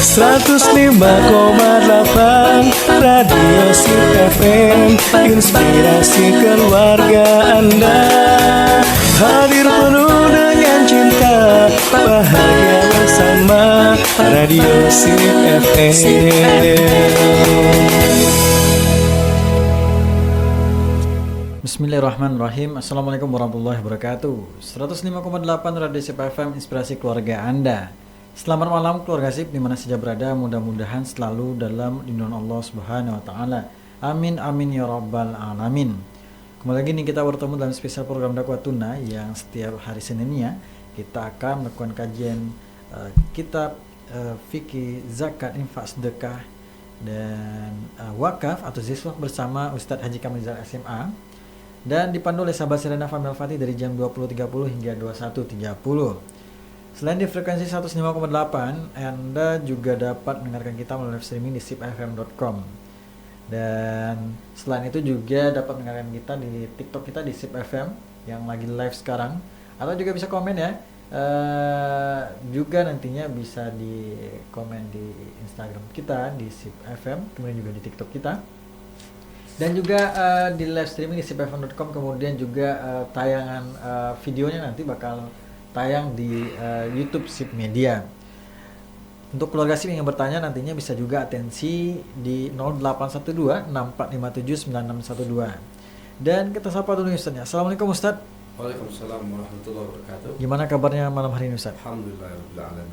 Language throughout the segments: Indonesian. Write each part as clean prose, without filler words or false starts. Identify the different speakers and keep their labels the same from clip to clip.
Speaker 1: 105,8 Radio Sip FM, inspirasi keluarga Anda. Hadir penuh dengan cinta, bahagia bersama Radio Sip FM.
Speaker 2: Bismillahirrahmanirrahim. Assalamualaikum warahmatullahi wabarakatuh. 105,8 Radio Sip FM, inspirasi keluarga Anda. Selamat malam keluarga Sip dimana saja berada. Mudah-mudahan selalu dalam lindungan Allah Subhanahu Wa Taala. Amin amin ya rabbal alamin. Kembali lagi nih kita bertemu dalam spesial program dakwah tuna yang setiap hari Seninnya kita akan melakukan kajian kitab fikih zakat infak sedekah dan wakaf atau ziswah bersama Ustadz Haji Kamil Rizal SMA. Dan dipandu oleh sahabat Serena Famil Fatih dari jam 20.30 hingga 21.30. Selain di frekuensi 105,8, Anda juga dapat mendengarkan kita melalui live streaming di sipfm.com. Dan selain itu juga dapat mendengarkan kita di TikTok kita di Sip FM yang lagi live sekarang. Atau juga bisa komen ya. Juga nantinya bisa di komen di Instagram kita di Sip FM, kemudian juga di TikTok kita. Dan juga di live streaming di sipfm.com, kemudian juga tayangan videonya nanti bakal tayang di YouTube Sip Media. Untuk keluarga Sip yang bertanya nantinya bisa juga atensi di 0812 6457 9612. Dan kita sapa dulu Ustaznya. Assalamualaikum Ustaz.
Speaker 3: Waalaikumsalam warahmatullahi wabarakatuh.
Speaker 2: Gimana kabarnya malam hari ini Ustaz?
Speaker 3: Alhamdulillah.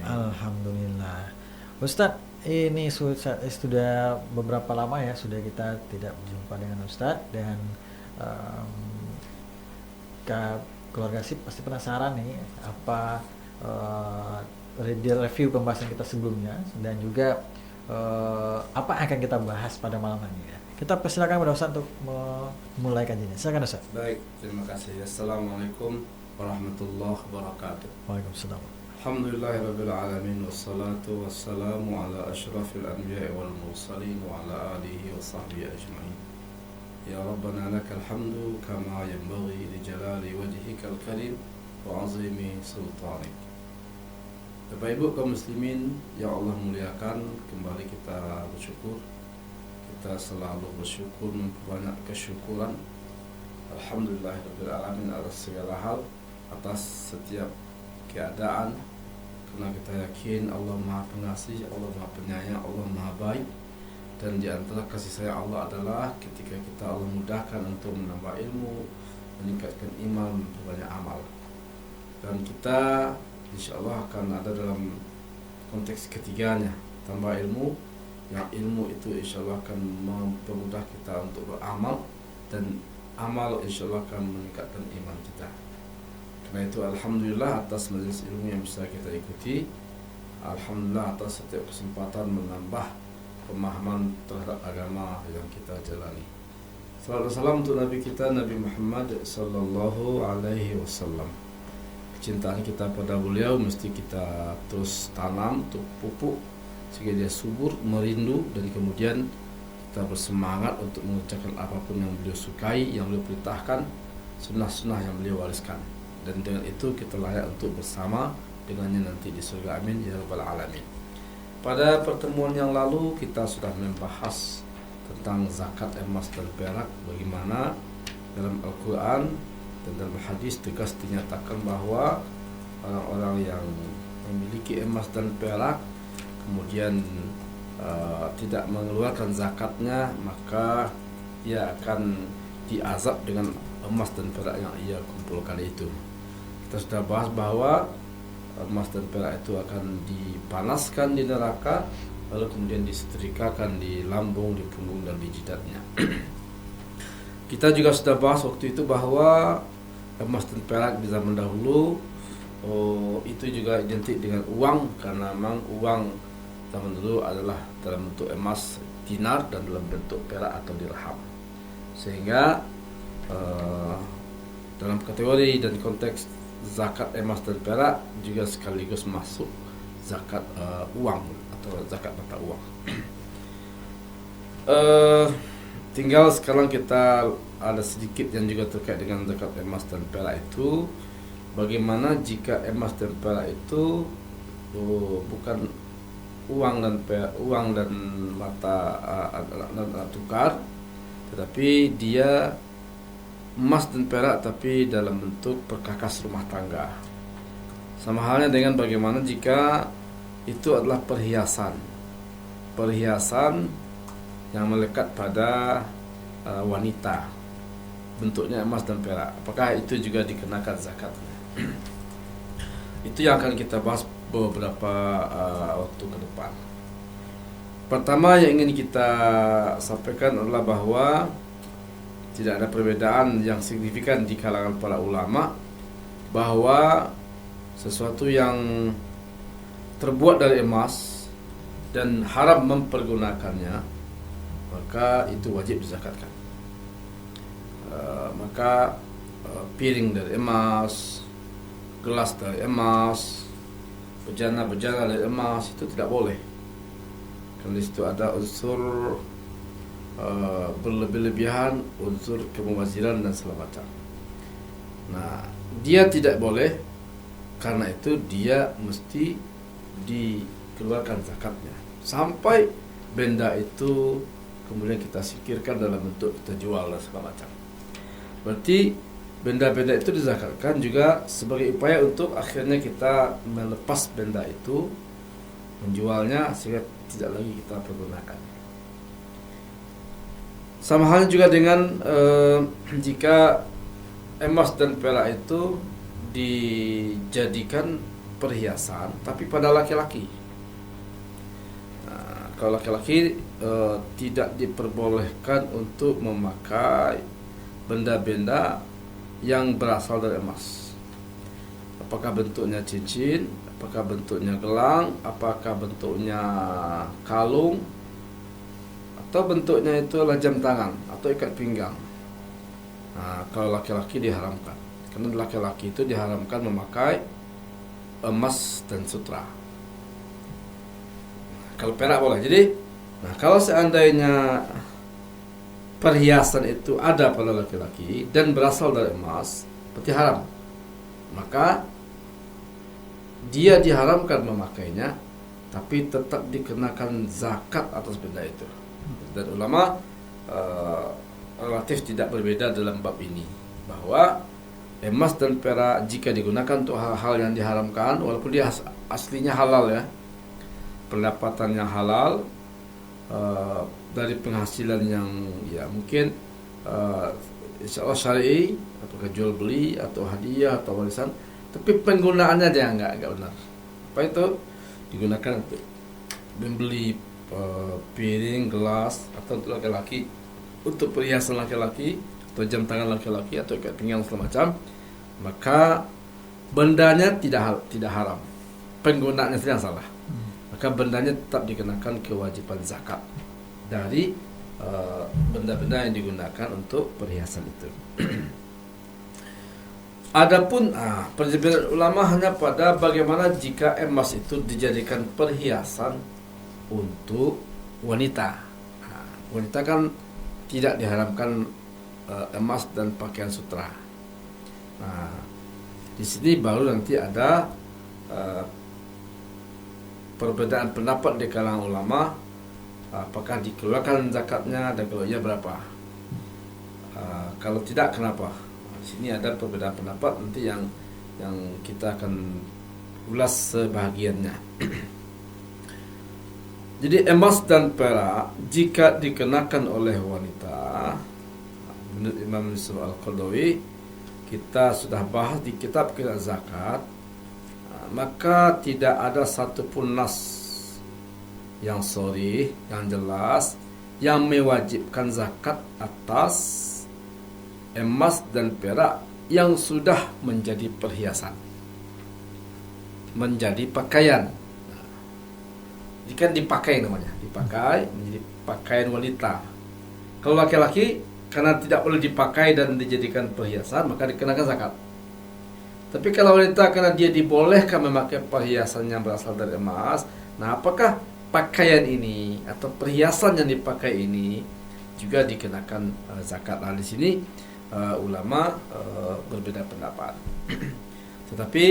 Speaker 2: Alhamdulillah. Ustaz, ini sudah beberapa lama ya sudah kita tidak berjumpa dengan Ustadz dan keluarga Sip pasti penasaran nih apa review pembahasan kita sebelumnya dan juga apa yang akan kita bahas pada malam ini ya. Kita persilakan pada Ustadz untuk memulai kajiannya. Silakan Ustadz.
Speaker 3: Baik, terima kasih. Assalamualaikum warahmatullahi wabarakatuh.
Speaker 2: Waalaikumsalam.
Speaker 3: Alhamdulillahirabbil alamin wassalatu wassalamu ala asyrafil anbiya'i wal mursalin wa ala alihi wa sahbihi ajma'in. Ya Rabbana lakal hamdu kama yanbaghi li jalali wajhikal karim wa 'azimi sultanik. Bapak Ibu kaum muslimin yang Allah muliakan, kembali kita bersyukur. Kita selalu bersyukur, memperbanyak kesyukuran. Alhamdulillahirabbil alamin atas segala hal, atas setiap keadaan. Karena kita yakin Allah Maha Pengasih, Allah Maha Penyayang, Allah Maha Baik. Dan di antara kasih sayang Allah adalah ketika kita Allah mudahkan untuk menambah ilmu, meningkatkan iman, memperbanyak amal. Dan kita insya Allah akan ada dalam konteks ketiganya, tambah ilmu. Yang ilmu itu insya Allah akan mempermudah kita untuk beramal, dan amal insya Allah akan meningkatkan iman kita. Karena itu alhamdulillah atas majelis ilmu yang bisa kita ikuti. Alhamdulillah atas setiap kesempatan menambah pemahaman terhadap agama yang kita jalani. Salawat salam untuk Nabi kita Nabi Muhammad sallallahu alaihi wasallam. Kecintaan kita pada beliau mesti kita terus tanam, untuk pupuk sehingga dia subur, merindu, dan kemudian kita bersemangat untuk mengerjakan apapun yang beliau sukai, yang beliau perintahkan, sunnah-sunnah yang beliau wariskan. Dan dengan itu kita layak untuk bersama dengannya nanti di surga, amin ya rabbal alamin. Pada pertemuan yang lalu kita sudah membahas tentang zakat emas dan perak, bagaimana dalam Al-Quran dan dalam hadis tegas dinyatakan bahwa orang-orang yang memiliki emas dan perak kemudian tidak mengeluarkan zakatnya, maka ia akan diazab dengan emas dan perak yang ia kumpulkan itu. Kita sudah bahas bahwa emas dan perak itu akan dipanaskan di neraka, lalu kemudian disetrikakan di lambung, di punggung, dan di jidatnya. Kita juga sudah bahas waktu itu bahwa emas dan perak di zaman dahulu itu juga identik dengan uang, karena memang uang zaman dulu adalah dalam bentuk emas dinar dan dalam bentuk perak atau dirham. Sehingga dalam kategori dan konteks zakat emas dan perak juga sekaligus masuk zakat uang atau zakat mata uang. Tinggal sekarang kita ada sedikit yang juga terkait dengan zakat emas dan perak itu. Bagaimana jika emas dan perak itu bukan uang dan mata alat tukar, tetapi dia emas dan perak tapi dalam bentuk perkakas rumah tangga. Sama halnya dengan bagaimana jika itu adalah perhiasan yang melekat pada wanita, bentuknya emas dan perak, apakah itu juga dikenakan zakat? Itu yang akan kita bahas beberapa waktu ke depan. Pertama yang ingin kita sampaikan adalah bahwa tidak ada perbedaan yang signifikan di kalangan para ulama bahwa sesuatu yang terbuat dari emas dan haram mempergunakannya, maka itu wajib dizakatkan. Maka piring dari emas, gelas dari emas, bejana dari emas itu tidak boleh, karena di situ ada unsur berlebih-lebihan, unsur kemubaziran dan segala macam. Nah, dia tidak boleh, karena itu dia mesti dikeluarkan zakatnya sampai benda itu kemudian kita singkirkan dalam bentuk kita jual dan segala macam. Berarti benda-benda itu dizakatkan juga sebagai upaya untuk akhirnya kita melepas benda itu, menjualnya sehingga tidak lagi kita pergunakan. Sama halnya juga dengan jika emas dan perak itu dijadikan perhiasan tapi pada laki-laki. Nah, kalau laki-laki tidak diperbolehkan untuk memakai benda-benda yang berasal dari emas. Apakah bentuknya cincin, apakah bentuknya gelang, apakah bentuknya kalung, atau bentuknya itu adalah jam tangan atau ikat pinggang. Nah, kalau laki-laki diharamkan, karena laki-laki itu diharamkan memakai emas dan sutra. Kalau perak boleh. Jadi, nah kalau seandainya perhiasan itu ada pada laki-laki dan berasal dari emas, berarti haram. Maka dia diharamkan memakainya, tapi tetap dikenakan zakat atas benda itu. Dan ulama relatif tidak berbeda dalam bab ini, bahwa emas dan perak jika digunakan untuk hal-hal yang diharamkan, walaupun dia aslinya halal ya, pendapatan yang halal, dari penghasilan yang ya mungkin insya Allah syar'i, apakah jual beli atau hadiah atau warisan, tapi penggunaannya dia enggak benar. Apa itu? Digunakan untuk membeli piring, gelas, atau untuk laki-laki, untuk perhiasan laki-laki, atau jam tangan laki-laki, atau ikat pinggang segala macam, maka bendanya tidak haram, penggunaannya saja yang salah. Maka bendanya tetap dikenakan kewajiban zakat dari benda-benda yang digunakan untuk perhiasan itu. Adapun perbedaan ulama hanya pada bagaimana jika emas itu dijadikan perhiasan untuk wanita. Wanita kan tidak diharamkan emas dan pakaian sutra. Nah, di sini baru nanti ada perbedaan pendapat di kalangan ulama, apakah dikeluarkan zakatnya dan kalau iya berapa. Kalau tidak kenapa? Di sini ada perbedaan pendapat nanti yang kita akan ulas sebahagiannya. Jadi emas dan perak jika dikenakan oleh wanita, menurut Imam Yusuf Al-Qaradawi, kita sudah bahas di kitab zakat, maka tidak ada satupun nas yang sharih, yang jelas, yang mewajibkan zakat atas emas dan perak yang sudah menjadi perhiasan, menjadi pakaian. Jika dipakai namanya, dipakai menjadi pakaian wanita. Kalau laki-laki karena tidak boleh dipakai dan dijadikan perhiasan, maka dikenakan zakat. Tapi kalau wanita karena dia dibolehkan memakai perhiasan yang berasal dari emas, nah apakah pakaian ini atau perhiasan yang dipakai ini juga dikenakan zakat? Nah, di sini ulama berbeda pendapat. Tetapi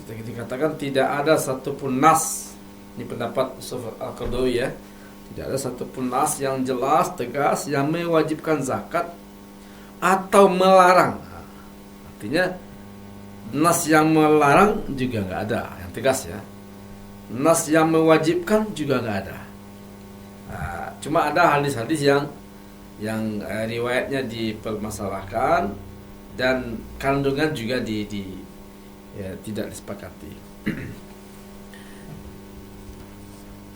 Speaker 3: dikatakan tidak ada satupun nas Ini pendapat Yusuf Al-Qaradawi ya. Tidak ada satupun nas yang jelas, tegas yang mewajibkan zakat atau melarang. Artinya nas yang melarang juga nggak ada yang tegas ya. Nas yang mewajibkan juga nggak ada. Cuma ada hadis-hadis yang riwayatnya dipermasalahkan dan kandungan juga tidak disepakati.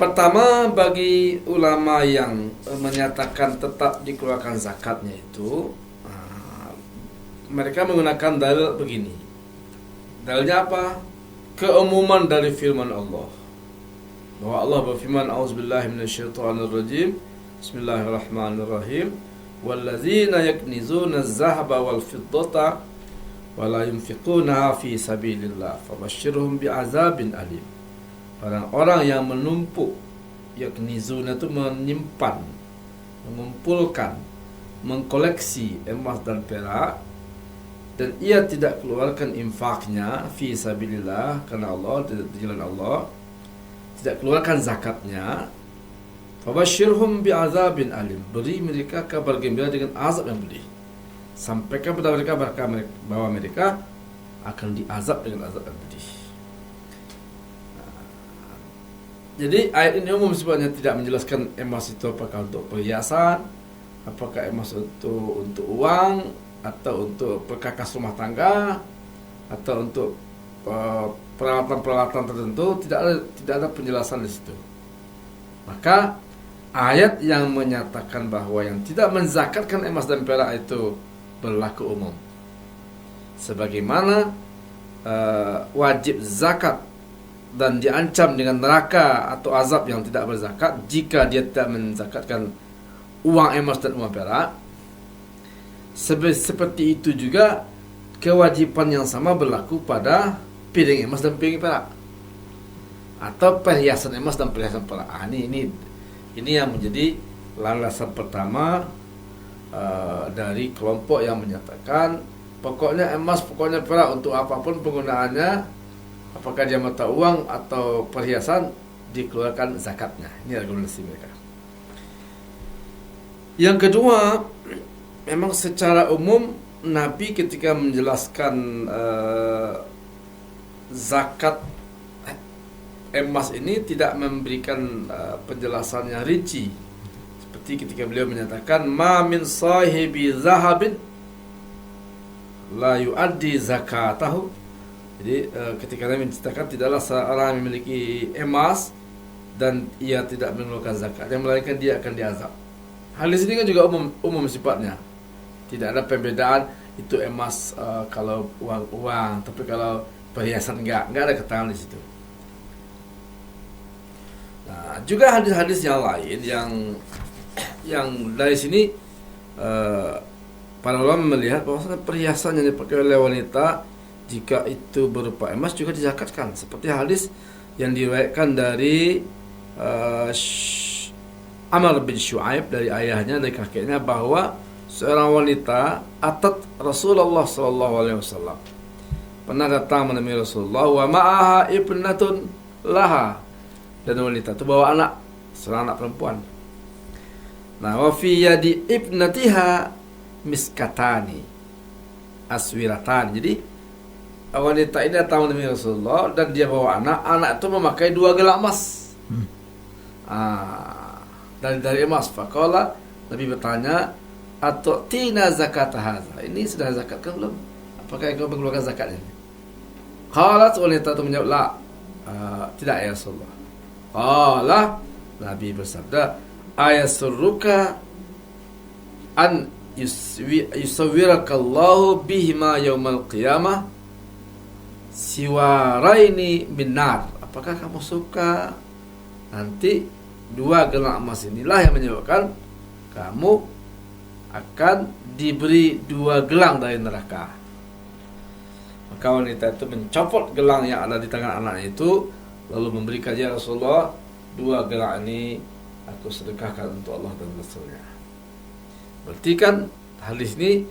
Speaker 3: Pertama, bagi ulama yang menyatakan tetap dikeluarkan zakatnya itu, mereka menggunakan dalil begini. Dalilnya apa? Keumuman dari firman Allah. Bahwa Allah berfirman, "A'udzubillahi minasyaitonirrajim. Bismillahirrahmanirrahim. Wallazina yaknizuna az-zahaba wal fiddata wa la yunfiquna fi sabilillah fabashshirhum bi'adzabin alim." Orang-orang yang menumpuk, yaknizuna itu menyimpan, mengumpulkan, mengkoleksi emas dan perak, dan ia tidak keluarkan infaknya fi sabilillah karena Allah, di jalan Allah, tidak keluarkan zakatnya, fabashshirhum bi'adzabin alim, beri mereka kabar gembira dengan azab yang pedih. Sampaikan kepada mereka bahwa mereka akan diazab dengan azab yang pedih. Jadi ayat ini umum sifatnya, tidak menjelaskan emas itu apakah untuk perhiasan, apakah emas untuk uang, atau untuk perkakas rumah tangga, atau untuk peralatan-peralatan tertentu. Tidak ada penjelasan di situ. Maka ayat yang menyatakan bahwa yang tidak menzakatkan emas dan perak itu berlaku umum. Sebagaimana wajib zakat dan diancam dengan neraka atau azab yang tidak berzakat jika dia tidak menzakatkan uang emas dan uang perak, seperti itu juga kewajiban yang sama berlaku pada piring emas dan piring perak, atau perhiasan emas dan perhiasan perak. Ini yang menjadi landasan pertama dari kelompok yang menyatakan pokoknya emas, pokoknya perak, untuk apapun penggunaannya, apakah dia mata uang atau perhiasan, dikeluarkan zakatnya. Ini argumentasi mereka. Yang kedua, memang secara umum Nabi ketika menjelaskan zakat emas ini tidak memberikan penjelasan yang rinci. Seperti ketika beliau menyatakan, "Ma min sahibi zahabin la yuaddi zakatahu." Jadi ketika Nabi menceritakan, tidaklah seorang yang memiliki emas dan ia tidak mengeluarkan zakat, yang melainkan dia akan diazab. Hadis ini kan juga umum sifatnya. Tidak ada perbedaan itu emas kalau uang, tapi kalau perhiasan enggak ada keterangan di situ. Nah, juga hadis-hadis yang lain yang dari sini para ulama melihat bahwa perhiasan yang dipakai oleh wanita, jika itu berupa emas, juga dizakatkan. Seperti hadis yang diriwayatkan dari Amr bin Shu'aib, dari ayahnya, dari kakeknya, bahwa seorang wanita atat Rasulullah SAW, pernah datang menemui Rasulullah, wa ma'aha ibnatun laha, dan wanita itu bawa anak, seorang anak perempuan. Nah, wa fi yadi ibnatiha miskatani aswiratan. Jadi wanita ini datang menemui Rasulullah dan dia bawa anak itu memakai 2 gelang emas. Dari emas. Faqala, Nabi bertanya, "Atu'tina zakat hadza?" Ini sudah zakat kan belum? Apakah engkau mengeluarkan zakat ini? Qalat, wanita itu menjawab, "La." Tidak ya Rasulullah. Qala, Nabi bersabda, "Ayasurruka an yusawwirakallahu bihima yaumal qiyamah siwaraini binar." Apakah kamu suka nanti 2 gelang emas inilah yang menyebabkan kamu akan diberi 2 gelang dari neraka? Maka wanita itu mencopot gelang yang ada di tangan anaknya itu, lalu memberikan, "Ya Rasulullah, 2 gelang ini aku sedekahkan untuk Allah dan Rasulnya." Berarti kan hadis ini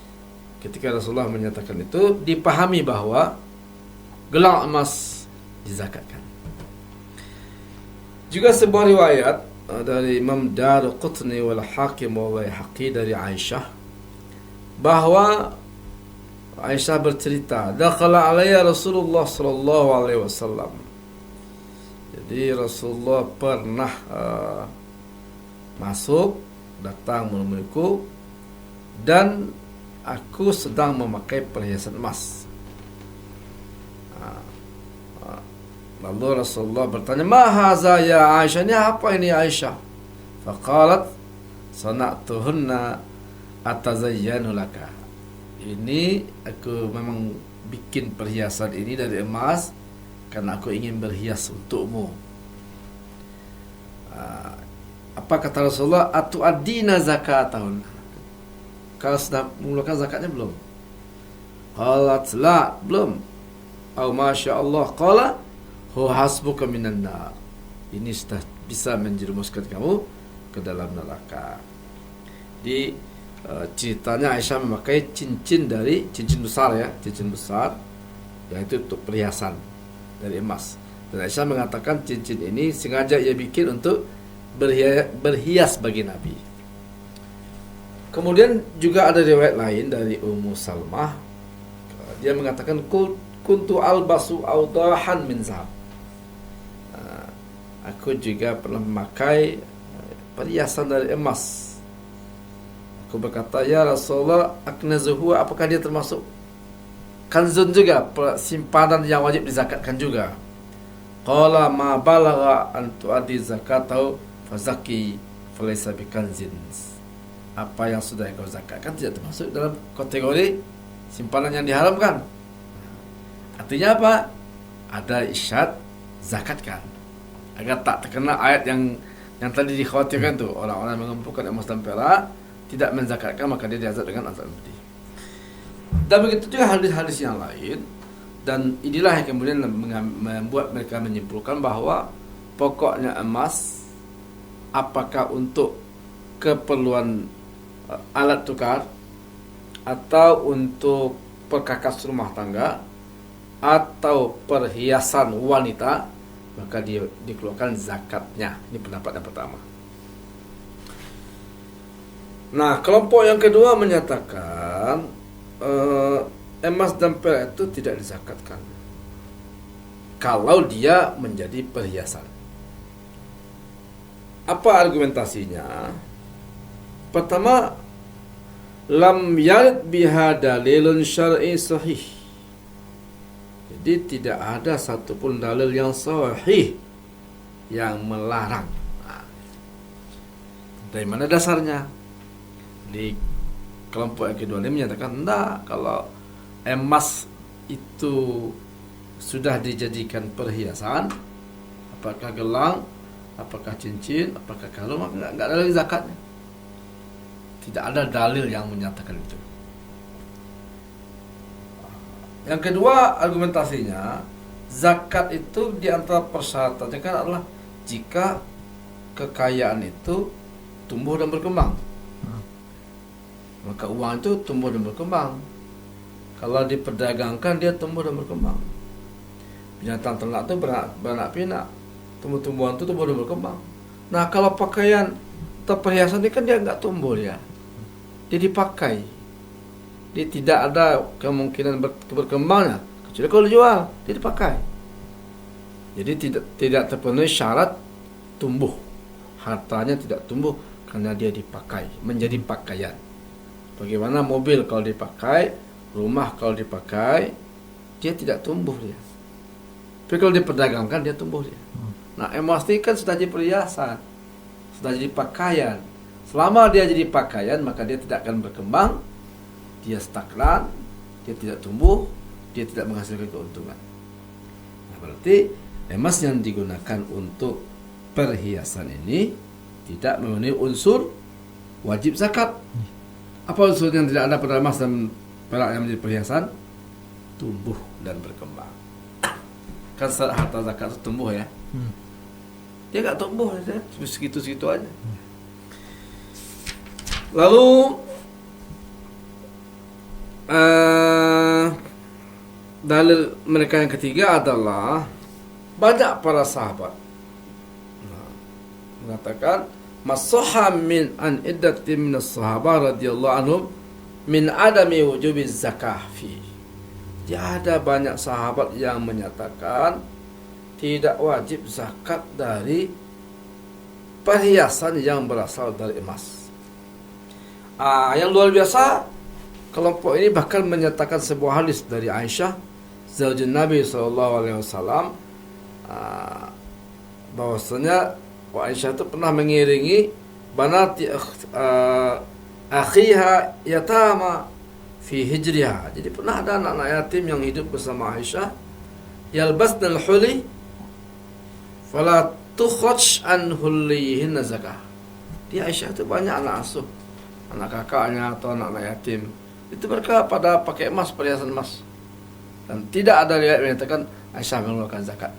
Speaker 3: ketika Rasulullah menyatakan itu, dipahami bahwa gelang emas dizakatkan. Juga sebuah riwayat dari Imam Daruqutni wal Hakim wal Baihaqi dari Aisyah, bahwa Aisyah bercerita, dakhala alayya Rasulullah sallallahu alaihi wasallam. Jadi Rasulullah pernah masuk, datang menemuiku, dan aku sedang memakai perhiasan emas. Lalu Rasulullah bertanya, "Ma haza ya Aisyah?" Ini apa ini Aisyah? Faqalat, "Sana'tuhunna atazayyanu laka." Ini aku memang bikin perhiasan ini dari emas karena aku ingin berhias untukmu. Apa kata Rasulullah? Atu'addina zakatahun. Kau sudah mengeluarkan zakatnya belum? Qalat la, belum. Au masya Allah, qala hu hasbuka minan nar. Ini sudah bisa menjerumuskan kamu ke dalam neraka. Di ceritanya Aisyah memakai cincin besar ya, cincin besar, yaitu untuk perhiasan dari emas. Dan Aisyah mengatakan cincin ini sengaja ia bikin untuk berhias bagi Nabi. Kemudian juga ada riwayat lain dari Ummu Salmah. Dia mengatakan kuntu albasu awdahan min zahab. Aku juga pernah memakai perhiasan dari emas. Aku berkata, "Ya Rasulullah, aknazuhu, apakah dia termasuk kanzun juga, simpanan yang wajib dizakatkan juga?" Qala ma balagha an tu'addi zakatahu fazaki falaysa bikanzin. Apa yang sudah kau zakatkan tidak termasuk dalam kategori simpanan yang diharamkan. Artinya apa? Ada isyarat zakatkan agar tak terkena ayat yang tadi dikhawatirkan tuh, orang-orang yang mengumpulkan emas dan perak tidak menzakatkan maka dia diazab dengan azab pedih. Dan begitu juga hadis-hadis yang lain, dan inilah yang kemudian membuat mereka menyimpulkan bahwa pokoknya emas apakah untuk keperluan alat tukar atau untuk perkakas rumah tangga atau perhiasan wanita, maka dia dikeluarkan zakatnya. Ini pendapat yang pertama. Nah, kelompok yang kedua menyatakan emas dan perak itu tidak dizakatkan kalau dia menjadi perhiasan. Apa argumentasinya? Pertama, lam yarid biha dalilun syar'i sahih. Jadi tidak ada satupun dalil yang sahih yang melarang. Dari mana dasarnya? Di kelompok yang kedua ini menyatakan enggak, kalau emas itu sudah dijadikan perhiasan, apakah gelang, apakah cincin, apakah kalung, maka enggak ada lagi zakatnya. Tidak ada dalil yang menyatakan itu. Yang kedua argumentasinya, zakat itu diantara persyaratannya kan adalah jika kekayaan itu tumbuh dan berkembang. Maka uang itu tumbuh dan berkembang. Kalau diperdagangkan dia tumbuh dan berkembang. Binatang ternak itu beranak pinak, tumbuh-tumbuhan itu tumbuh dan berkembang. Nah, kalau pakaian atau perhiasan ini kan dia nggak tumbuh ya, dia dipakai. Dia tidak ada kemungkinan berkembangnya kecuali kalau dijual, dia dipakai. Jadi tidak terpenuhi syarat tumbuh. Hartanya tidak tumbuh karena dia dipakai, menjadi pakaian. Bagaimana mobil kalau dipakai, rumah kalau dipakai, dia tidak tumbuh dia. Tapi kalau diperdagangkan dia tumbuh dia. Nah, emas ini kan sudah jadi perhiasan, sudah jadi pakaian. Selama dia jadi pakaian, maka dia tidak akan berkembang, dia stagnan, dia tidak tumbuh, dia tidak menghasilkan keuntungan. Nah, berarti emas yang digunakan untuk perhiasan ini tidak memenuhi unsur wajib zakat. Apa unsur yang tidak ada pada emas dan perak yang menjadi perhiasan? Tumbuh dan berkembang. Kan harta zakat itu tumbuh ya. Dia nggak tumbuh aja, segitu-segitu aja. Lalu dalil mereka yang ketiga adalah banyak para sahabat mengatakan masoha min an iddati minas sahabah radhiyallahu anhum min adami wujubi zakah fi. Ada banyak sahabat yang menyatakan tidak wajib zakat dari perhiasan yang berasal dari emas. Yang luar biasa, kelompok ini bahkan menyatakan sebuah hadis dari Aisyah, zaujun Nabi SAW, bahwasanya Aisyah itu pernah mengiringi banati akhiha yatama fi hijriha. Jadi pernah ada anak-anak yatim yang hidup bersama Aisyah, yalbasnal huli fala tukhraj an hullihin zakah. Di Aisyah itu banyak anak asuh, anak kakaknya atau anak-anak yatim. Itu mereka pada pakai emas, perhiasan emas. Dan tidak ada riwayat menyatakan Aisyah mengeluarkan zakat.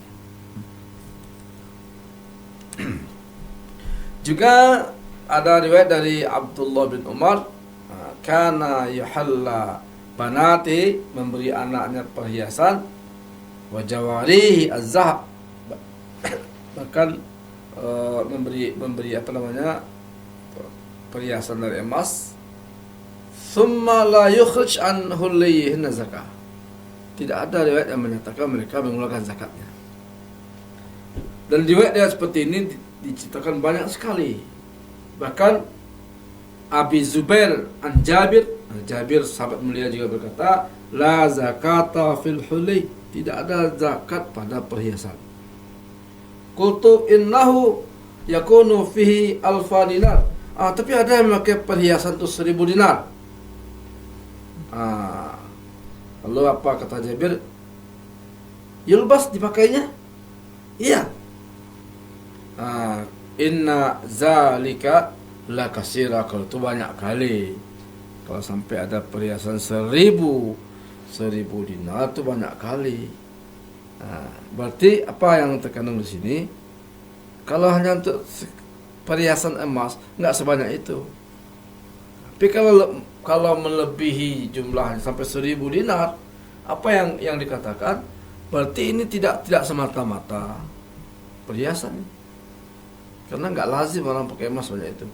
Speaker 3: Juga ada riwayat dari Abdullah bin Umar, kana yuhalla banati, memberi anaknya perhiasan, wa jawarihi az-zahab, bahkan memberi perhiasan dari emas, thumma la yukhrij an hullihin zakah. Tidak ada riwayat yang menyatakan mereka mengeluarkan zakatnya. Dan riwayat seperti ini diceritakan banyak sekali. Bahkan Abi Zubair an Jabir sahabat mulia juga berkata, la zakata fil huli, tidak ada zakat pada perhiasan. Qultu innahu yakunu fihi alfa dinar. Tapi ada yang memakai perhiasan itu 1000 dinar. Lalu apa kata Jabir? Yulbas, dipakainya? Iya. Inna zalika la kasira, kalau itu banyak kali. Kalau sampai ada perhiasan 1000 dinar itu banyak kali. Berarti apa yang terkandung di sini? Kalau hanya untuk perhiasan emas nggak sebanyak itu. Tapi kalau melebihi jumlahnya sampai 1000 dinar, apa yang dikatakan? Berarti ini tidak semata-mata perhiasan. Karena nggak lazim orang pakai emas banyak itu.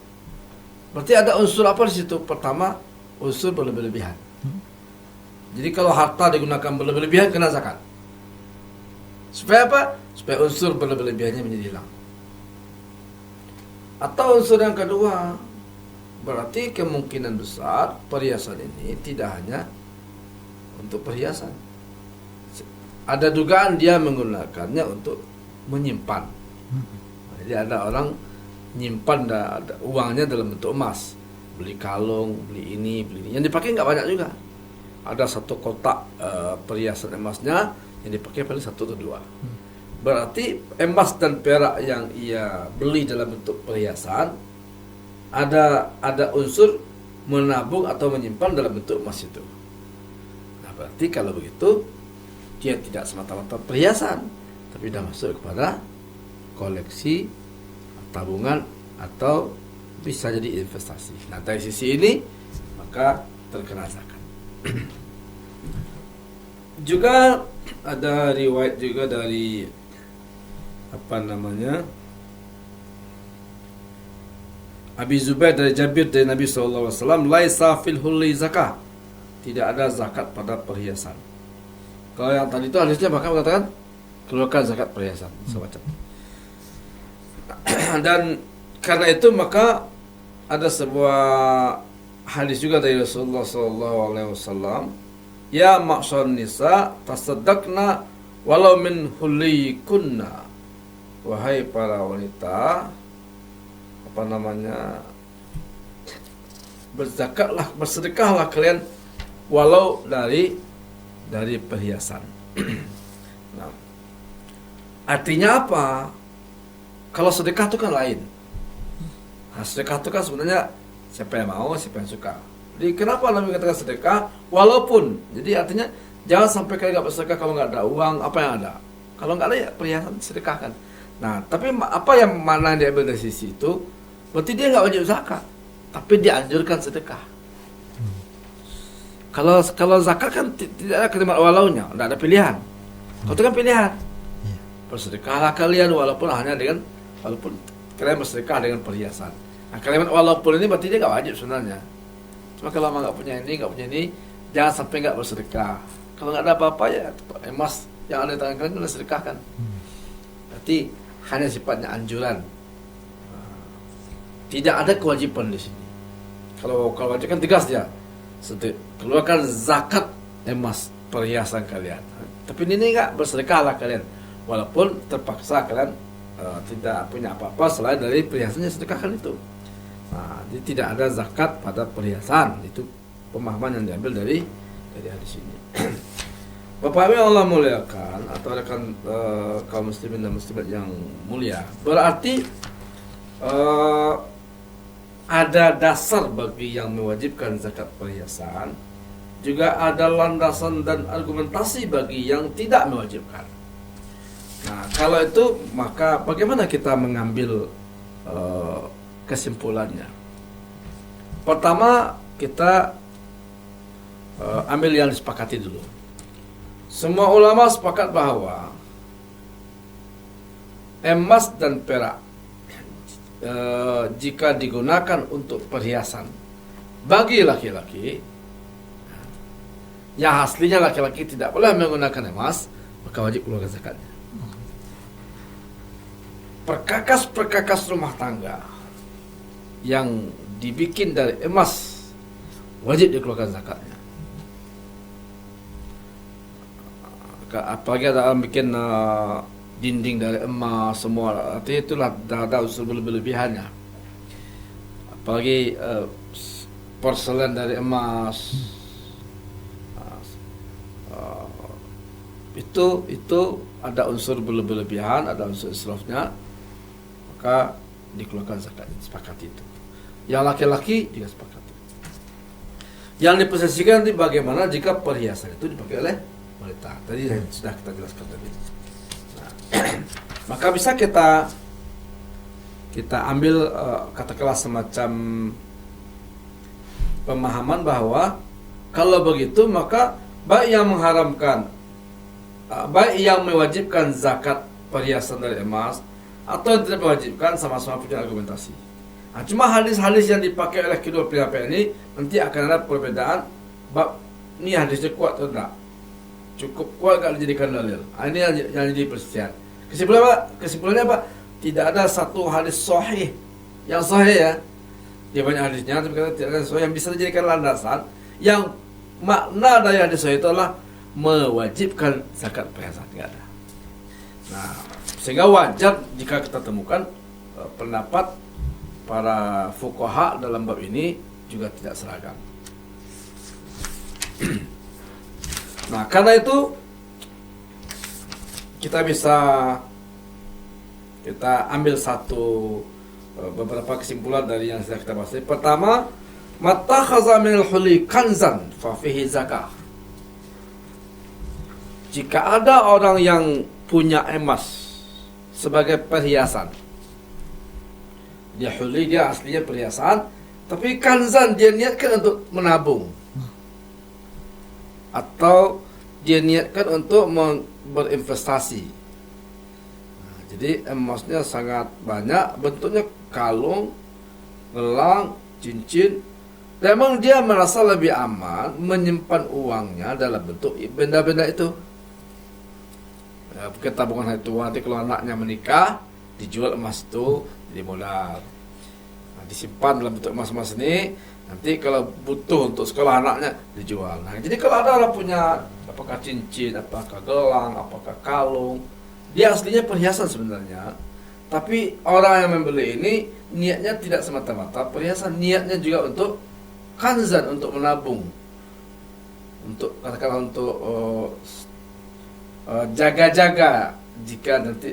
Speaker 3: Berarti ada unsur apa di situ? Pertama, unsur berlebihan. Jadi kalau harta digunakan berlebihan kena zakat. Supaya apa? Supaya unsur berlebihannya menjadi hilang. Atau unsur yang kedua, berarti kemungkinan besar perhiasan ini tidak hanya untuk perhiasan. Ada dugaan dia menggunakannya untuk menyimpan. Jadi ada orang nyimpan ada uangnya dalam bentuk emas, beli kalung, beli ini. Yang dipakai nggak banyak juga. Ada satu kotak perhiasan emasnya yang dipakai paling 1 atau 2. Berarti emas dan perak yang ia beli dalam bentuk perhiasan ada unsur menabung atau menyimpan dalam bentuk emas itu. Nah, berarti kalau begitu dia tidak semata-mata perhiasan, tapi sudah masuk kepada koleksi, tabungan, atau bisa jadi investasi. Nah, dari sisi ini maka terkena zakat. Juga ada riwayat juga dari Abi Zubair dari Jabir dari Nabi SAW, laisa fil hulli zakah, tidak ada zakat pada perhiasan. Kalau yang tadi itu hadisnya bahkan mengatakan keluarkan zakat perhiasan semacam. Dan karena itu maka ada sebuah hadis juga dari Rasulullah SAW, ya ma'syarun nisa tasaddaqna walau min hullikunna, wahai para wanita, berzakatlah, bersedekahlah kalian walau dari perhiasan. Nah, artinya apa? Kalau sedekah itu kan lain. Nah, sedekah itu kan sebenarnya siapa yang mau, siapa yang suka. Jadi kenapa Nabi katakan sedekah? Walaupun, jadi artinya jangan sampai kalian nggak bersedekah kalau nggak ada uang. Apa yang ada? Kalau nggak ada ya perhiasan sedekahkan. Nah, tapi apa yang mana yang diambil dari sisi itu? Berarti dia nggak wajib zakat, tapi dianjurkan sedekah. Kalau zakat kan tidak ada kalimat walaunya, tidak ada pilihan. Kalau itu kan pilihan. Bersedekahlah kalian walaupun kalian bersedekah dengan perhiasan. Nah, kalimat walaupun ini berarti dia nggak wajib sebenarnya. Cuma kalau nggak punya ini, jangan sampai nggak bersedekah. Kalau nggak ada apa-apa ya emas yang ada di tangan kalian sudah sedekahkan. Berarti hanya sifatnya anjuran. Tidak ada kewajiban di sini. Kalau wajib kan tegas dia. Keluarkan zakat emas perhiasan kalian. Tapi ini nggak, bersedekahlah kalian. Walaupun terpaksa kalian tidak punya apa-apa selain dari perhiasan yang sedekahkan itu. Nah, jadi tidak ada zakat pada perhiasan. Itu pemahaman yang diambil dari hadis ini. Bapak Ibu yang Allah muliakan, atau rekan kaum muslimin dan muslimat yang mulia, berarti ada dasar bagi yang mewajibkan zakat perhiasan, juga ada landasan dan argumentasi bagi yang tidak mewajibkan. Nah, kalau itu maka bagaimana kita mengambil kesimpulannya? Pertama, kita ambil yang disepakati dulu. Semua ulama sepakat bahwa emas dan perak jika digunakan untuk perhiasan bagi laki-laki, yang aslinya laki-laki tidak boleh menggunakan emas, maka wajib keluarkan zakatnya. Perkakas-perkakas rumah tangga yang dibikin dari emas wajib dikeluarkan zakatnya. Apalagi ada orang bikin dinding dari emas semua, artinya itulah ada unsur berlebihannya. Apalagi porselen dari emas, itu ada unsur berlebihan, ada unsur israfnya, maka dikeluarkan zakat. Sepakat itu. Yang laki-laki juga sepakat. Yang diposisikan nanti bagaimana jika perhiasan itu dipakai oleh wanita. Tadi sudah kita jelaskan tadi. Nah, maka bisa kita ambil katakanlah semacam pemahaman bahwa kalau begitu maka baik yang mengharamkan, baik yang mewajibkan zakat perhiasan dari emas atau yang tidak mewajibkan sama-sama punya argumentasi. Nah, cuma hadis-hadis yang dipakai oleh kedua pihak ini nanti akan ada perbedaan. Bab ini hadisnya kuat atau tidak, cukup kuat nggak dijadikan dalil. Ini yang jadi perselisihan. Kesimpulannya apa? Tidak ada satu hadis sahih yang sahih ya. Dia banyak hadisnya, tapi tidak ada sahih yang bisa dijadikan landasan. Yang makna dari hadis sahih itu adalah mewajibkan zakat perhiasan, tidak ada. Nah, sehingga wajar jika kita temukan pendapat para fuqaha dalam bab ini juga tidak seragam. Nah, karena itu kita ambil beberapa kesimpulan dari yang sudah kita bahas. Pertama, mattakhadha minal huli kanzan fa fihi zakah. Jika ada orang yang punya emas sebagai perhiasan, dia huli, dia aslinya perhiasan, tapi kanzan dia niatkan untuk menabung, atau dia niatkan untuk berinvestasi. Nah, jadi emasnya sangat banyak, bentuknya kalung, gelang, cincin. Memang dia merasa lebih aman menyimpan uangnya dalam bentuk benda-benda itu. Ya, mungkin tabungan hari tua, nanti kalau anaknya menikah, dijual emas itu jadi modal. Nah, disimpan dalam bentuk emas-emas ini. Nanti kalau butuh untuk sekolah anaknya dijual. Nah, jadi kalau ada orang punya apakah cincin, apakah gelang, apakah kalung, dia aslinya perhiasan sebenarnya. Tapi orang yang membeli ini niatnya tidak semata-mata perhiasan, niatnya juga untuk kanzan, untuk menabung, untuk katakanlah untuk jaga-jaga jika nanti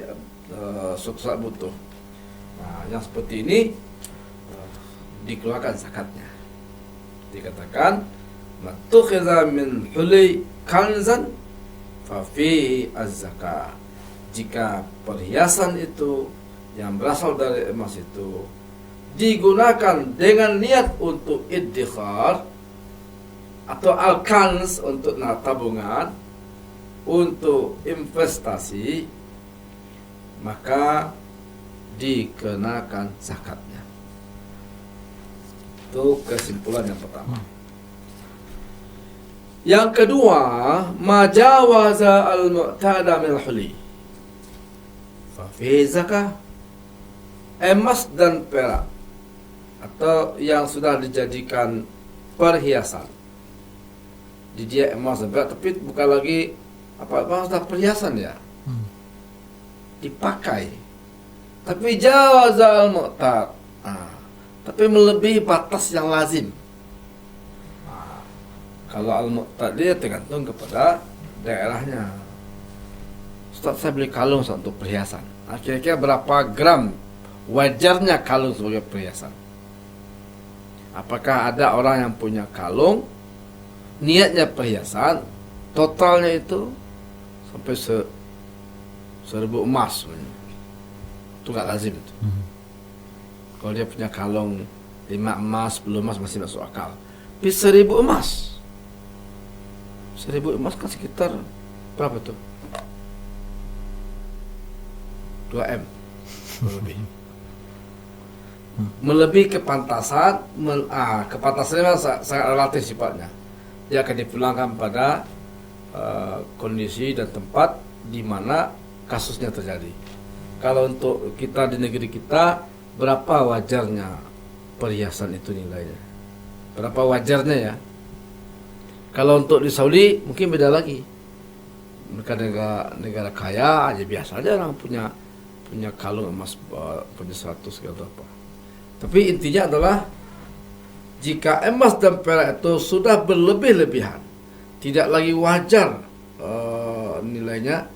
Speaker 3: suatu saat butuh. Nah, yang seperti ini dikeluarkan zakatnya. Dikatakan matukhidha min huli kanzan fa fi az-zakah. Jika perhiasan itu yang berasal dari emas itu digunakan dengan niat untuk iddikhar atau al-kanz untuk tabungan, untuk investasi, maka dikenakan zakatnya. Itu kesimpulan yang pertama. Yang kedua, majawaza al-mu'tada min al-huli fa fihi zakah. Emas dan perak atau yang sudah dijadikan perhiasan, di dia emas dan perak, tapi bukan lagi apa sudah perhiasan ya, dipakai, tapi jawaza al-mu'tad, tapi melebihi batas yang lazim. Kalau al-mu'tad dia tergantung kepada daerahnya. Ustaz, saya beli kalung untuk perhiasan. Kira-kira berapa gram wajarnya kalung sebagai perhiasan? Apakah ada orang yang punya kalung, niatnya perhiasan, totalnya itu sampai 1000 emas sebenarnya. Itu gak lazim itu. Kalau dia punya kalung 5 emas, 10 emas masih masuk akal. Tapi 1000 emas, 1000 emas kan sekitar berapa tuh? 2M lebih. Melebihi kepantasan, kepantasannya sangat relatif sifatnya. Dia akan dipulangkan pada kondisi dan tempat di mana kasusnya terjadi. Kalau untuk kita di negeri kita, berapa wajarnya perhiasan itu nilainya? Berapa wajarnya ya? Kalau untuk di Saudi mungkin beda lagi. Mereka negara kaya aja, biasa aja orang punya kalung emas punya 100 atau apa. Tapi intinya adalah jika emas dan perak itu sudah berlebih-lebihan, tidak lagi wajar nilainya,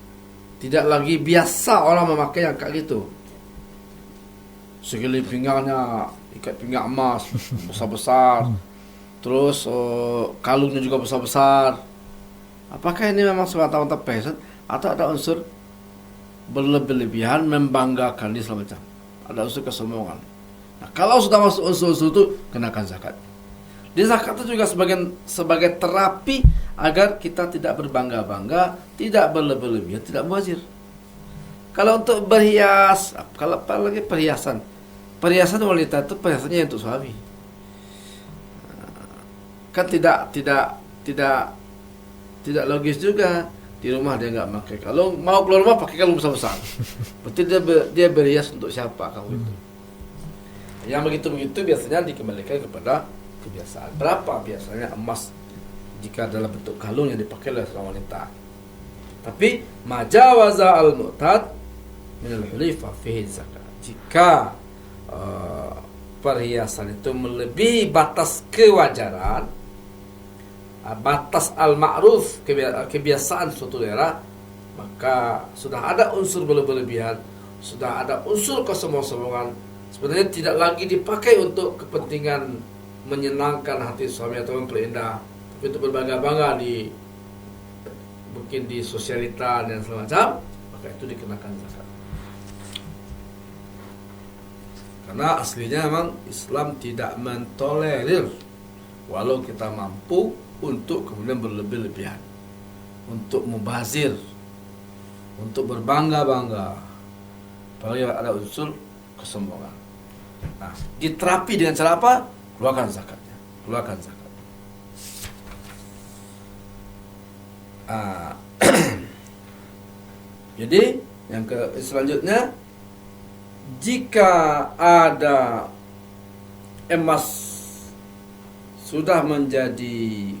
Speaker 3: tidak lagi biasa orang memakai yang kayak gitu. Sekeliling pinggangnya ikat pinggang emas besar-besar, terus kalungnya juga besar-besar. Apakah ini memang semata-mata perhiasan atau ada unsur berlebih-lebihan membanggakan di segala macam? Ada unsur kesombongan. Nah, kalau sudah masuk unsur-unsur itu, kenakan zakat. Di zakat itu juga sebagai terapi agar kita tidak berbangga-bangga, tidak berlebih-lebihan, tidak mubazir. Kalau untuk berhias, kalau apalagi perhiasan wanita itu perhiasannya untuk suami. Kan tidak logis juga. Di rumah dia nggak pakai kalung, mau keluar rumah pakai kalung besar-besar. Berarti dia berhias untuk siapa kamu itu? Yang begitu-begitu biasanya dikembalikan kepada kebiasaan. Berapa biasanya emas jika dalam bentuk kalung yang dipakai oleh seorang wanita? Tapi majawaza al-mu'tad min al-huli fa fihi zakat. Jika perhiasan itu melebihi batas kewajaran, batas al-ma'ruf, kebiasaan suatu daerah, maka sudah ada unsur berlebihan, sudah ada unsur kesombongan. Sebenarnya tidak lagi dipakai untuk kepentingan menyenangkan hati suami atau memperindah, tapi untuk berbangga-bangga mungkin di sosialita dan segala macam, maka itu dikenakan zakat. Karena aslinya memang Islam tidak mentolerir walau kita mampu untuk kemudian berlebih-lebihan, untuk mubazir, untuk berbangga-bangga, apalagi ada unsur kesombongan. Nah, diterapi dengan cara apa? Keluarkan zakatnya. Jadi yang selanjutnya, jika ada emas sudah menjadi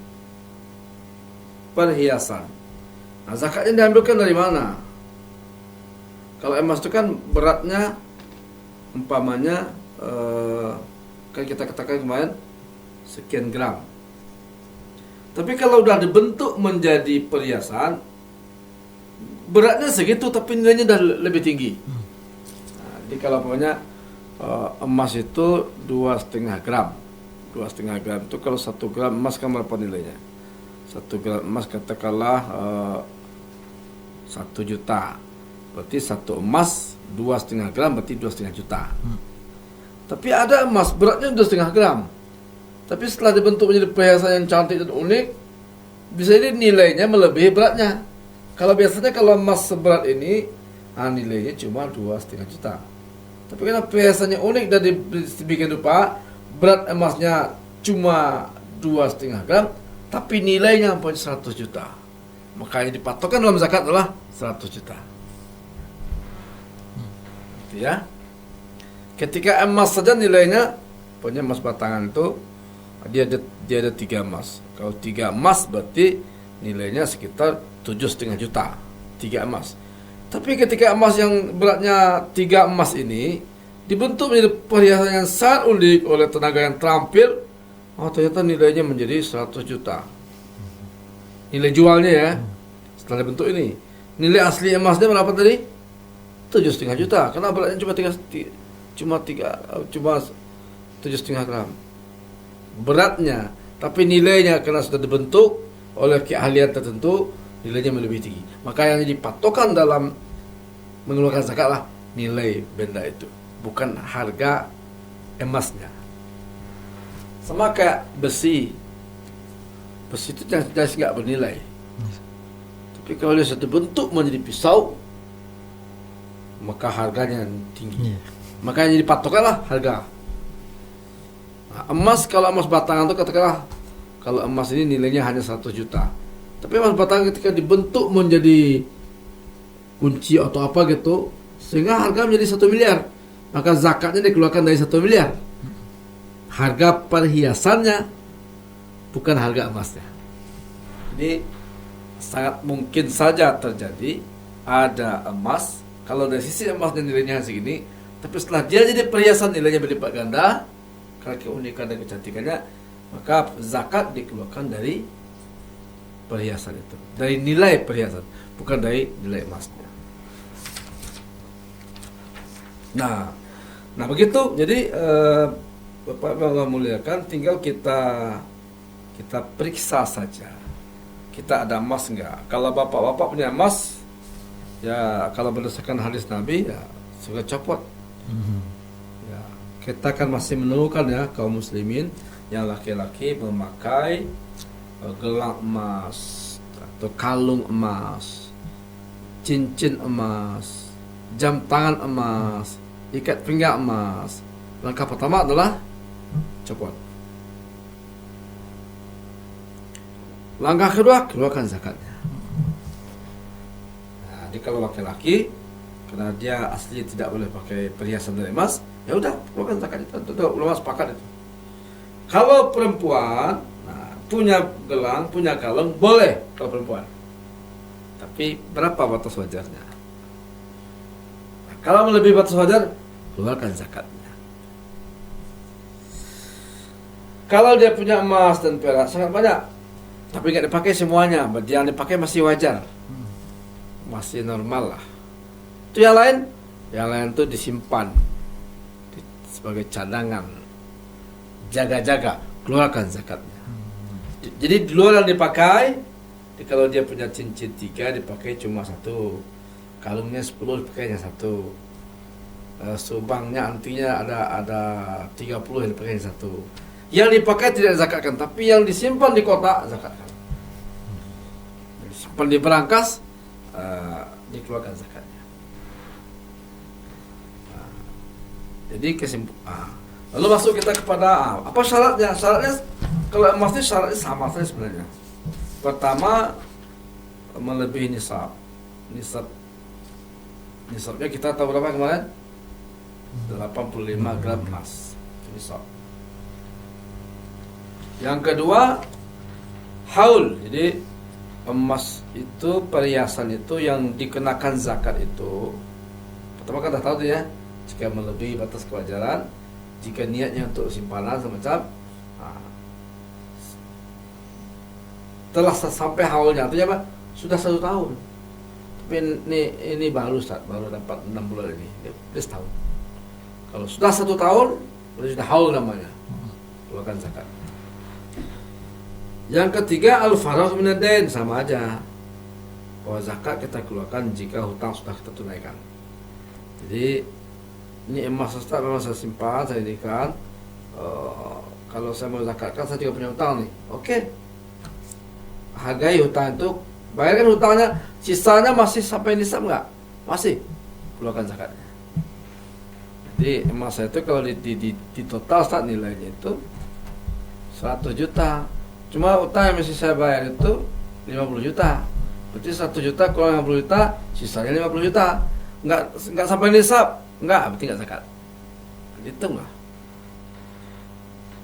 Speaker 3: perhiasan, nah zakatnya diambilkan dari mana? Kalau emas itu kan beratnya umpamanya kan kita katakan kemarin sekian gram. Tapi kalau udah dibentuk menjadi perhiasan, beratnya segitu tapi nilainya udah lebih tinggi. Nah, jadi kalau umpamanya emas itu 2,5 gram. 2,5 gram itu kalau 1 gram emas kan berapa nilainya? 1 gram emas katakanlah 1 juta. Berarti 1 emas 2,5 gram berarti 2,5 juta. Tapi ada emas beratnya 2,5 gram. Tapi setelah dibentuk menjadi perhiasan yang cantik dan unik, bisa jadi nilainya melebihi beratnya. Kalau biasanya kalau emas seberat ini, nilainya cuma 2,5 juta. Tapi karena perhiasannya unik dan dibikin rupa, berat emasnya cuma 2,5 gram, tapi nilainya 100 juta. Makanya dipatokkan dalam zakat adalah 100 juta. Gitu ya. Ketika emas saja nilainya, pokoknya emas batangan itu dia ada 3 emas. Kalau 3 emas berarti nilainya sekitar 7,5 juta. 3 emas. Tapi ketika emas yang beratnya 3 emas ini dibentuk menjadi perhiasan yang sangat unik oleh tenaga yang terampil, ternyata nilainya menjadi 100 juta. Nilai jualnya ya, setelah dibentuk ini. Nilai asli emasnya berapa tadi? 7,5 juta. Karena beratnya cuma 7,5 gram. Beratnya, tapi nilainya karena sudah dibentuk oleh keahlian tertentu, nilainya lebih tinggi. Maka yang dipatokan dalam mengeluarkan zakat lah nilai benda itu, bukan harga emasnya. Sama kayak besi. Besi itu jelas nggak bernilai. Tapi kalau dia sudah bentuk menjadi pisau, maka harganya tinggi. Makanya jadi patokanlah harga. Nah, emas, kalau emas batangan itu katakanlah, kalau emas ini nilainya hanya 100 juta. Tapi emas batangan ketika dibentuk menjadi kunci atau apa gitu, sehingga harga menjadi 1 miliar, maka zakatnya dikeluarkan dari 1 miliar. Harga perhiasannya, bukan harga emasnya. Jadi sangat mungkin saja terjadi ada emas, kalau dari sisi emasnya nilainya segini, tapi setelah dia jadi perhiasan nilainya berlipat ganda karena keunikan dan kecantikannya, maka zakat dikeluarkan dari perhiasan itu, dari nilai perhiasan, bukan dari nilai emasnya. Nah begitu. Jadi Bapak Allah muliakan, tinggal kita periksa saja, kita ada emas enggak. Kalau bapak-bapak punya emas, ya kalau berdasarkan hadis Nabi, ya suka copot. Ya, kita kan masih menemukan ya kaum muslimin yang laki-laki memakai gelang emas atau kalung emas, cincin emas, jam tangan emas, ikat pinggang emas. Langkah pertama adalah copot. Langkah kedua, keluarkan zakatnya. Nah, jadi kalau laki-laki, karena dia asli tidak boleh pakai perhiasan dari emas, ya udah keluarkan zakatnya. Tentu ulama sepakat itu. Kalau perempuan, punya gelang, punya kalung, boleh kalau perempuan. Tapi berapa batas wajarnya? Nah, kalau melebihi batas wajar, keluarkan zakatnya. Kalau dia punya emas dan perak sangat banyak, tapi nggak dipakai semuanya, yang dipakai masih wajar, masih normal lah. Itu yang lain tuh disimpan sebagai cadangan, jaga-jaga, keluarkan zakatnya. Jadi di luar yang dipakai, kalau dia punya cincin 3 dipakai cuma 1, kalungnya 10 dipakainya 1, subangnya antinya ada 30 yang dipakainya 1. Yang dipakai tidak zakatkan, tapi yang disimpan di kotak zakatkan. Disimpan di berangkas, dikeluarkan zakatnya. Jadi kesimpulan. Lalu masuk kita kepada apa syaratnya? Syaratnya kalau emas ini syaratnya sama saja sebenarnya. Pertama, melebihi nisab. Nisabnya kita tahu berapa kemarin? 85 gram emas. Itu nisab. Yang kedua, haul. Jadi emas itu, perhiasan itu yang dikenakan zakat itu, pertama kan dah tahu tuh ya, jika melebihi batas kewajaran, jika niatnya untuk simpanan semacam, telah sampai haulnya, artinya apa? Sudah 1 tahun. Tapi ini baru dapat 6 bulan ini, setahun. Kalau sudah 1 tahun, berarti sudah haul namanya, keluarkan zakat. Yang ketiga, al-faragh minad-dain, sama aja. Bahwa zakat kita keluarkan jika hutang sudah kita tunaikan. Jadi ini emas Ustaz memang saya simpan, saya jadikan. Kalau saya mau zakatkan, saya juga punya hutang nih. Oke. Hargai hutang itu, bayarkan hutangnya, sisanya masih sampai nisab enggak? Masih. Keluarkan zakatnya. Jadi emas saya itu kalau di total saat nilainya itu 100 juta. Cuma utang yang mesti saya bayar itu 50 juta. Berarti 1 juta kurang 50 juta, sisanya 50 juta. Enggak sampai nisab. Enggak, berarti enggak zakat. Hitung lah.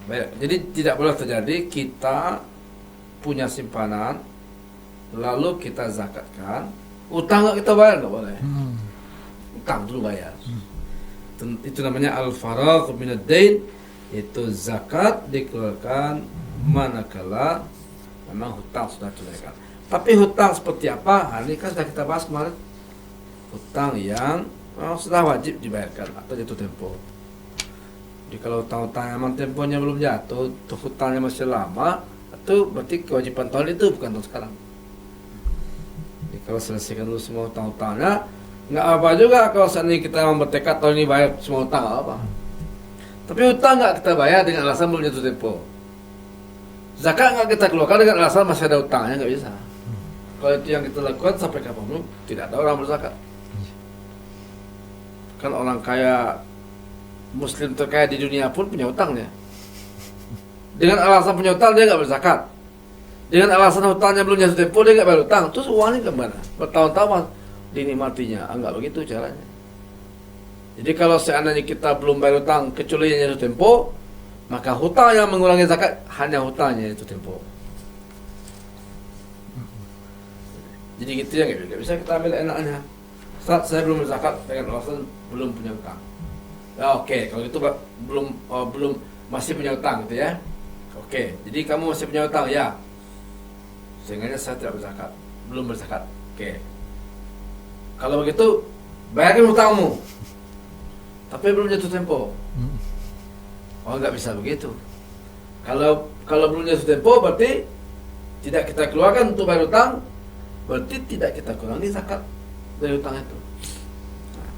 Speaker 3: Baik, jadi tidak boleh terjadi kita punya simpanan lalu kita zakatkan, utang enggak kita bayar, enggak boleh. Utang dulu bayar. Itu namanya al-faragh minad dain, itu zakat dikeluarkan manakala memang hutang sudah tunaikan. Tapi hutang seperti apa? Ini kan sudah kita bahas kemarin. Hutang yang sudah wajib dibayarkan atau jatuh tempo. Jadi kalau hutang-hutang emang temponya belum jatuh, hutangnya masih lama, itu berarti kewajiban tahun itu bukan tahun sekarang. Jadi kalau selesaikan dulu semua hutang-hutangnya, nggak apa juga kalau seandainya kita memang bertekad tahun ini bayar semua hutang, nggak apa. Tapi hutang nggak kita bayar dengan alasan belum jatuh tempo. Zakat nggak kita keluarkan dengan alasan masih ada hutangnya, nggak bisa. Kalau itu yang kita lakukan sampai kapanpun tidak ada orang berzakat. Kan orang kaya, Muslim terkaya di dunia pun punya hutangnya. Dengan alasan punya hutang dia nggak berzakat. Dengan alasan hutangnya belum jatuh tempo dia nggak bayar hutang. Terus uangnya kemana? Bertahun-tahun dinikmatinya, enggak begitu caranya. Jadi kalau seandainya kita belum bayar hutang kecuali yang jatuh tempo, maka hutang yang mengurangi zakat hanya hutangnya jatuh tempo. Jadi gitu ya, nggak bisa kita ambil enaknya. Saat saya belum berzakat dengan alasan belum punya hutang. Ya, oke, kalau itu belum masih punya hutang gitu ya. Oke, jadi kamu masih punya hutang ya. Sehingga saya tidak berzakat, belum berzakat. Oke. Kalau begitu, bayarkan hutangmu. Tapi belum jatuh tempo. Oh, nggak bisa begitu. Kalau belum jatuh tempo, berarti tidak kita keluarkan untuk bayar hutang, berarti tidak kita kurangi zakat dari hutang itu. Nah,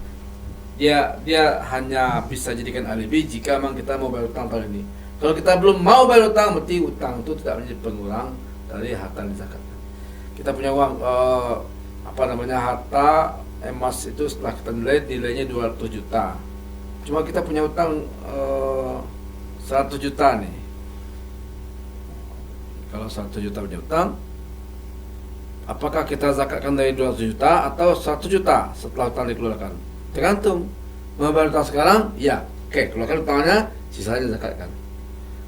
Speaker 3: dia hanya bisa jadikan alibi jika memang kita mau bayar hutang tahun ini. Kalau kita belum mau bayar hutang, berarti hutang itu tidak menjadi pengurang dari harta yang dizakatkan. Kita punya uang harta emas itu setelah kita nilainya 200 juta. Cuma kita punya hutang 100 juta nih. Kalau 100 juta punya hutang, apakah kita zakatkan dari 200 juta atau 1 juta setelah hutang dikeluarkan? Tergantung. Mau bayar hutang sekarang? Ya. Oke, keluarkan hutangnya, sisanya zakatkan.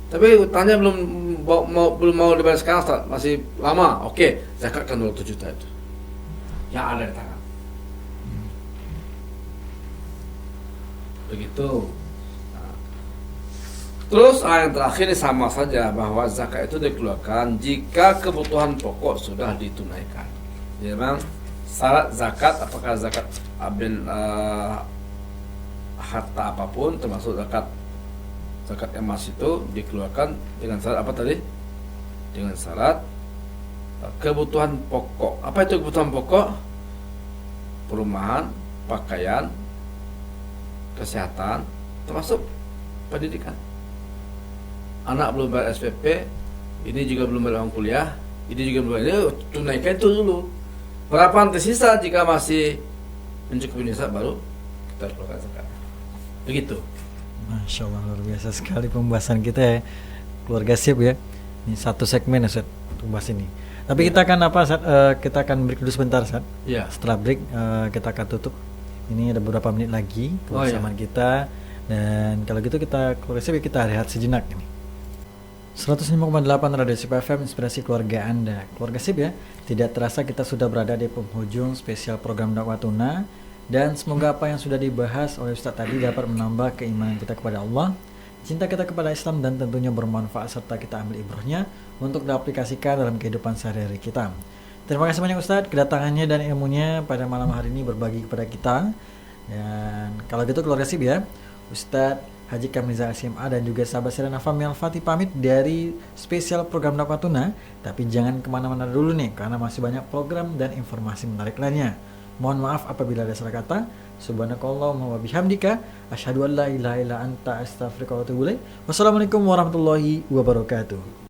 Speaker 3: Tapi hutangnya belum mau dibayar sekarang, Ustaz. Masih lama. Oke, zakatkan 200 juta itu yang ada di tangan. Begitu. Nah. Terus yang terakhir ini sama saja, bahwa zakat itu dikeluarkan jika kebutuhan pokok sudah ditunaikan. Jadi memang syarat zakat, apakah zakat harta apapun, termasuk zakat emas itu dikeluarkan dengan syarat apa tadi? Dengan syarat kebutuhan pokok. Apa itu kebutuhan pokok? Perumahan, pakaian, kesehatan, termasuk pendidikan. Anak belum bayar SPP, ini juga belum bayar uang kuliah, ini juga belum bayar. Tunaikan itu dulu. Berapa nanti sisa jika masih mencukupi nisab baru kita keluarkan zakat. Begitu.
Speaker 2: Masya Allah, luar biasa sekali pembahasan kita ya, keluarga sip ya. Ini satu segmen ya, Ustaz, untuk bahas ini. Tapi kita akan kita akan break dulu sebentar, Ustaz.
Speaker 3: Ya.
Speaker 2: Setelah break kita akan tutup. Ini ada beberapa menit lagi kebersamaan kita. Dan kalau gitu kita keluarga sip, kita rehat sejenak ini. 105,8 Radio Sip FM, inspirasi keluarga Anda. Keluarga sip ya, tidak terasa kita sudah berada di penghujung spesial program dakwah tuna. Dan semoga apa yang sudah dibahas oleh Ustaz tadi dapat menambah keimanan kita kepada Allah, cinta kita kepada Islam, dan tentunya bermanfaat serta kita ambil ibrahnya untuk diaplikasikan dalam kehidupan sehari-hari kita. Terima kasih banyak Ustaz kedatangannya dan ilmunya pada malam hari ini berbagi kepada kita. Dan kalau gitu keluarga sip ya, Ustaz Haji Kamizah SMA dan juga sahabat Serena Fahmi Al-Fatih pamit dari spesial program dakwah tuna. Tapi jangan kemana-mana dulu nih, karena masih banyak program dan informasi menarik lainnya. Mohon maaf apabila ada salah kata. Subhanakallahumma wa bihamdika asyhadu an la ilaha illa anta astaghfiruka wa atubu ilaik. Wassalamualaikum warahmatullahi wabarakatuh.